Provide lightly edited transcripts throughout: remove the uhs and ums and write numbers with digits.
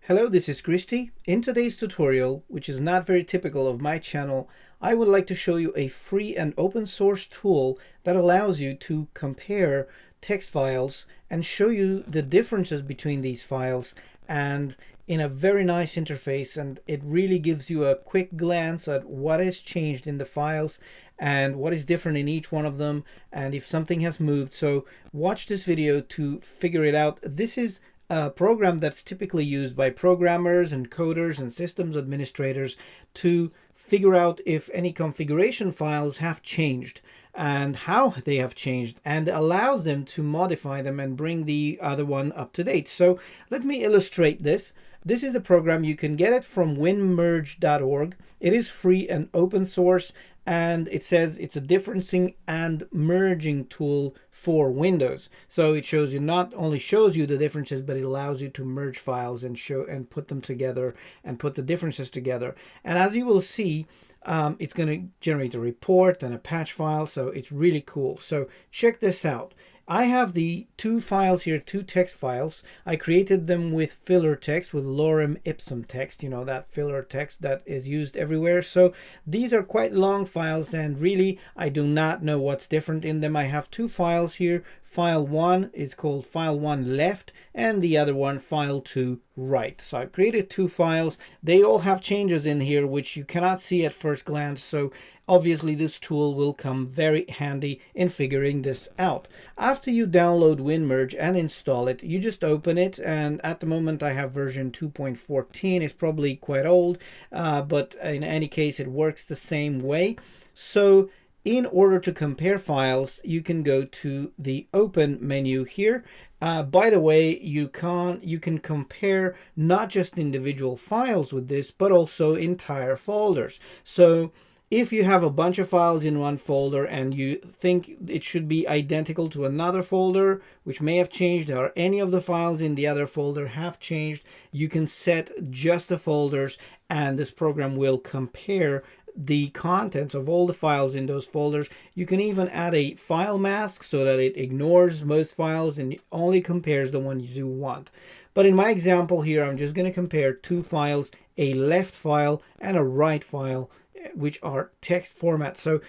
Hello, this is Christy. In today's tutorial, which is not very typical of my channel, I would like to show you a free and open source tool that allows you to compare text files and show you the differences between these files, and in a very nice interface, and it really gives you a quick glance at what has changed in the files and what is different in each one of them and if something has moved. So watch this video to figure it out. This is a program that's typically used by programmers and coders and systems administrators to figure out if any configuration files have changed and how they have changed, and allows them to modify them and bring the other one up to date. So let me illustrate this. This is the program. You can get it from winmerge.org. It is free and open source, and it says it's a differencing and merging tool for Windows. So it shows you, not only shows you the differences, but it allows you to merge files and show and put them together and put the differences together. And as you will see, it's going to generate a report and a patch file. So it's really cool. So check this out. I have the two files here, two text files. I created them with filler text, with lorem ipsum text, you know, that filler text that is used everywhere. So these are quite long files, and really I do not know what's different in them. I have two files here. File 1 is called file 1 left, and the other one file 2 right. So I created two files. They all have changes in here which you cannot see at first glance. So obviously this tool will come very handy in figuring this out. After you download WinMerge and install it, you just open it, and at the moment I have version 2.14. It's probably quite old, but in any case it works the same way. So in order to compare files, you can go to the open menu here. By the way, you can compare not just individual files with this, but also entire folders. So if you have a bunch of files in one folder and you think it should be identical to another folder, which may have changed, or any of the files in the other folder have changed, you can set just the folders, and this program will compare the contents of all the files in those folders. You can even add a file mask so that it ignores most files and only compares the ones you want. But in my example here, I'm just going to compare two files, a left file and a right file, which are text formats. So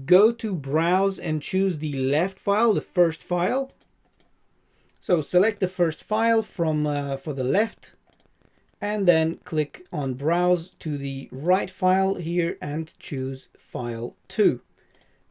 go to browse and choose the left file, the first file. So select the first file from for the left, and then click on browse to the right file here and choose file 2.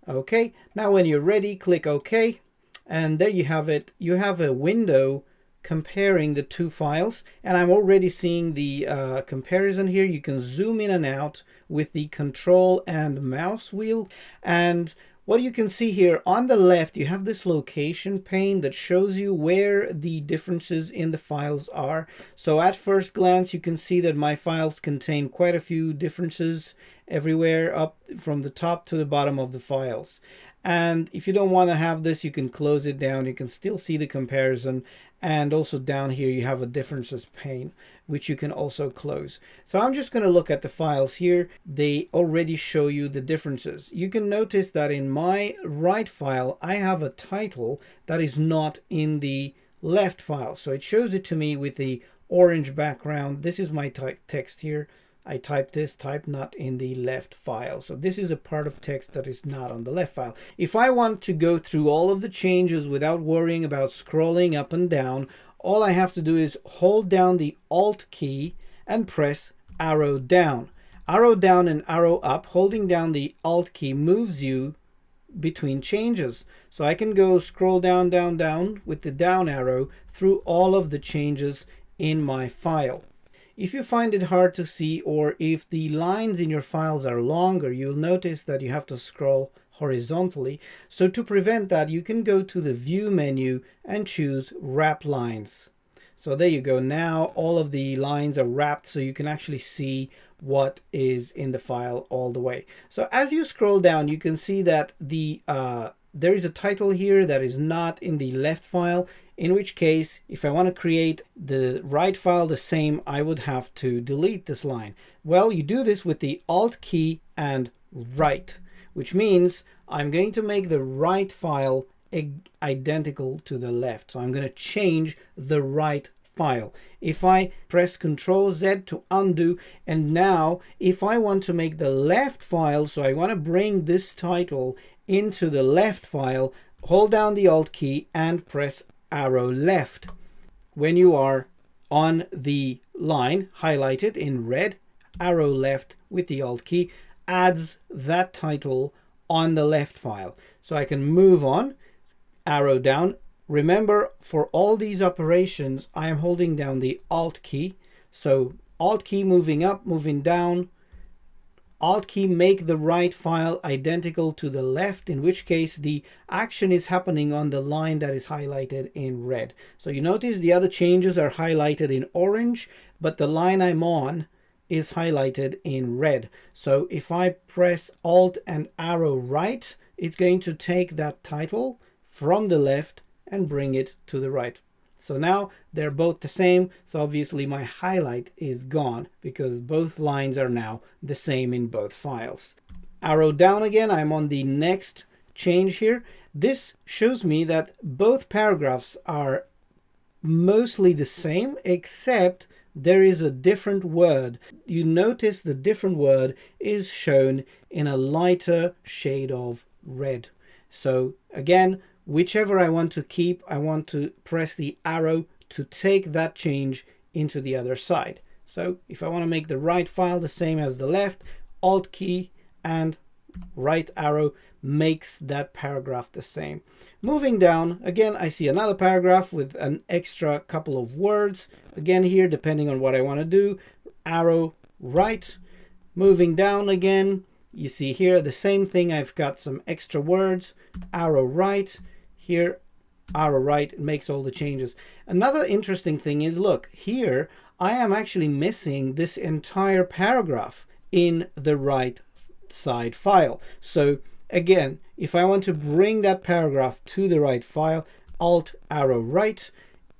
Okay, now when you're ready, click OK, and there you have it. You have a window comparing the two files, and I'm already seeing the comparison here. You can zoom in and out with the control and mouse wheel, and what you can see here on the left, you have this location pane that shows you where the differences in the files are. So at first glance, you can see that my files contain quite a few differences everywhere, up from the top to the bottom of the files. And if you don't want to have this, you can close it down. You can still see the comparison. And also down here, you have a differences pane, which you can also close. So I'm just going to look at the files here. They already show you the differences. You can notice that in my right file, I have a title that is not in the left file. So it shows it to me with the orange background. This is my text here. I typed this, type not in the left file. So this is a part of text that is not on the left file. If I want to go through all of the changes without worrying about scrolling up and down, all I have to do is hold down the Alt key and press arrow down. Arrow down and arrow up. Holding down the Alt key moves you between changes. So I can go scroll down, down, down with the down arrow through all of the changes in my file. If you find it hard to see, or if the lines in your files are longer, you'll notice that you have to scroll horizontally. So to prevent that, you can go to the View menu and choose Wrap Lines. So there you go. Now all of the lines are wrapped, so you can actually see what is in the file all the way. So as you scroll down, you can see that there is a title here that is not in the left file, in which case, if I want to create the right file the same, I would have to delete this line. Well, you do this with the Alt key and right, which means I'm going to make the right file identical to the left. So I'm going to change the right file. If I press Ctrl Z to undo, and now if I want to make the left file, so I want to bring this title into the left file, hold down the Alt key and press arrow left. When you are on the line highlighted in red, arrow left with the Alt key adds that title on the left file. So I can move on, arrow down. Remember, for all these operations, I am holding down the Alt key. So Alt key moving up, moving down. Alt key make the right file identical to the left, in which case the action is happening on the line that is highlighted in red. So you notice the other changes are highlighted in orange, but the line I'm on is highlighted in red. So if I press Alt and arrow right, it's going to take that title from the left and bring it to the right. So now they're both the same. So obviously my highlight is gone because both lines are now the same in both files. Arrow down again, I'm on the next change here. This shows me that both paragraphs are mostly the same, except there is a different word. You notice the different word is shown in a lighter shade of red. So again, whichever I want to keep, I want to press the arrow to take that change into the other side. So if I want to make the right file the same as the left, Alt key and right arrow makes that paragraph the same. Moving down, again, I see another paragraph with an extra couple of words. Again here, depending on what I want to do, arrow right. Moving down again, you see here the same thing. I've got some extra words, arrow right. Here, arrow right, it makes all the changes. Another interesting thing is, look, here I am actually missing this entire paragraph in the right side file. So again, if I want to bring that paragraph to the right file, Alt arrow right,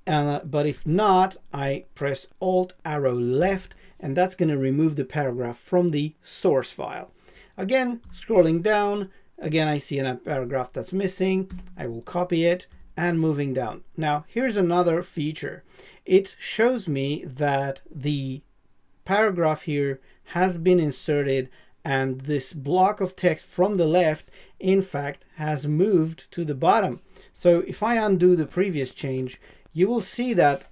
but if not, I press Alt arrow left, and that's going to remove the paragraph from the source file. Again, scrolling down, again, I see a paragraph that's missing. I will copy it and moving down. Now, here's another feature. It shows me that the paragraph here has been inserted and this block of text from the left, in fact, has moved to the bottom. So if I undo the previous change, you will see that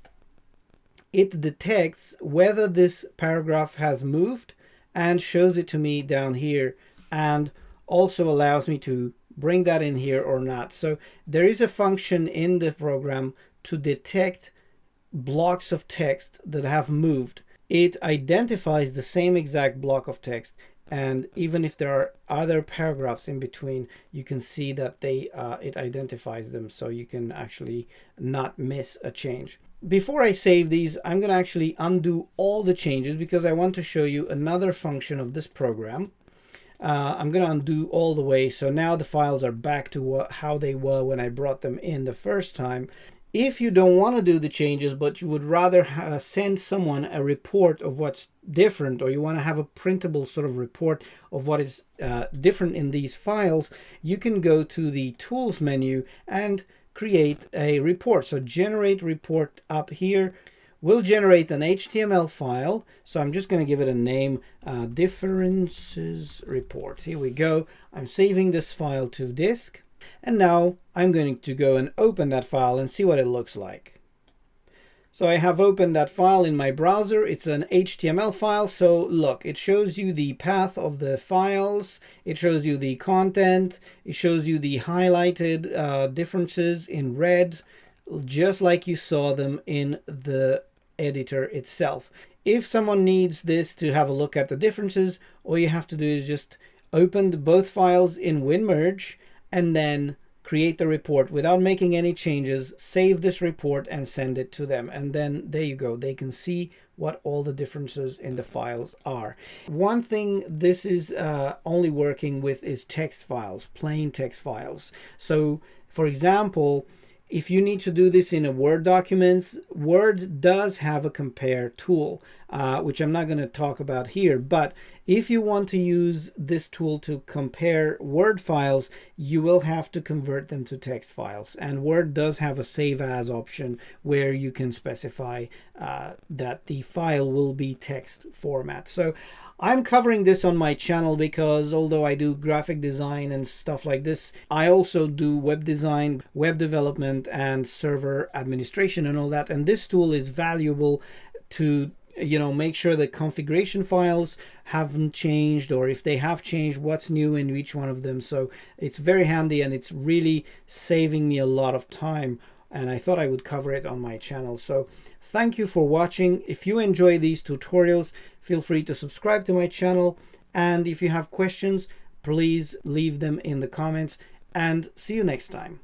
it detects whether this paragraph has moved and shows it to me down here, and also allows me to bring that in here or not. So there is a function in the program to detect blocks of text that have moved. It identifies the same exact block of text, and even if there are other paragraphs in between, you can see that it identifies them, so you can actually not miss a change. Before I save these, I'm going to actually undo all the changes because I want to show you another function of this program. I'm going to undo all the way, so now the files are back to how they were when I brought them in the first time. If you don't want to do the changes, but you would rather send someone a report of what's different, or you want to have a printable sort of report of what is different in these files, you can go to the Tools menu and create a report. So generate report up here. We'll generate an HTML file. So I'm just going to give it a name, differences report. Here we go. I'm saving this file to disk. And now I'm going to go and open that file and see what it looks like. So I have opened that file in my browser. It's an HTML file. So look, it shows you the path of the files. It shows you the content. It shows you the highlighted differences in red, just like you saw them in the editor itself. If someone needs this to have a look at the differences, all you have to do is just open both files in WinMerge and then create the report without making any changes, save this report and send it to them. And then there you go. They can see what all the differences in the files are. One thing this is only working with is text files, plain text files. So for example, if you need to do this in a Word document, Word does have a compare tool, which I'm not going to talk about here. But if you want to use this tool to compare Word files, you will have to convert them to text files. And Word does have a save as option where you can specify that the file will be text format. So I'm covering this on my channel because although I do graphic design and stuff like this, I also do web design, web development, and server administration and all that. And this tool is valuable to make sure the configuration files haven't changed, or if they have changed, what's new in each one of them. So it's very handy, and it's really saving me a lot of time, and I thought I would cover it on my channel. So thank you for watching. If you enjoy these tutorials, feel free to subscribe to my channel, and if you have questions, please leave them in the comments, and see you next time.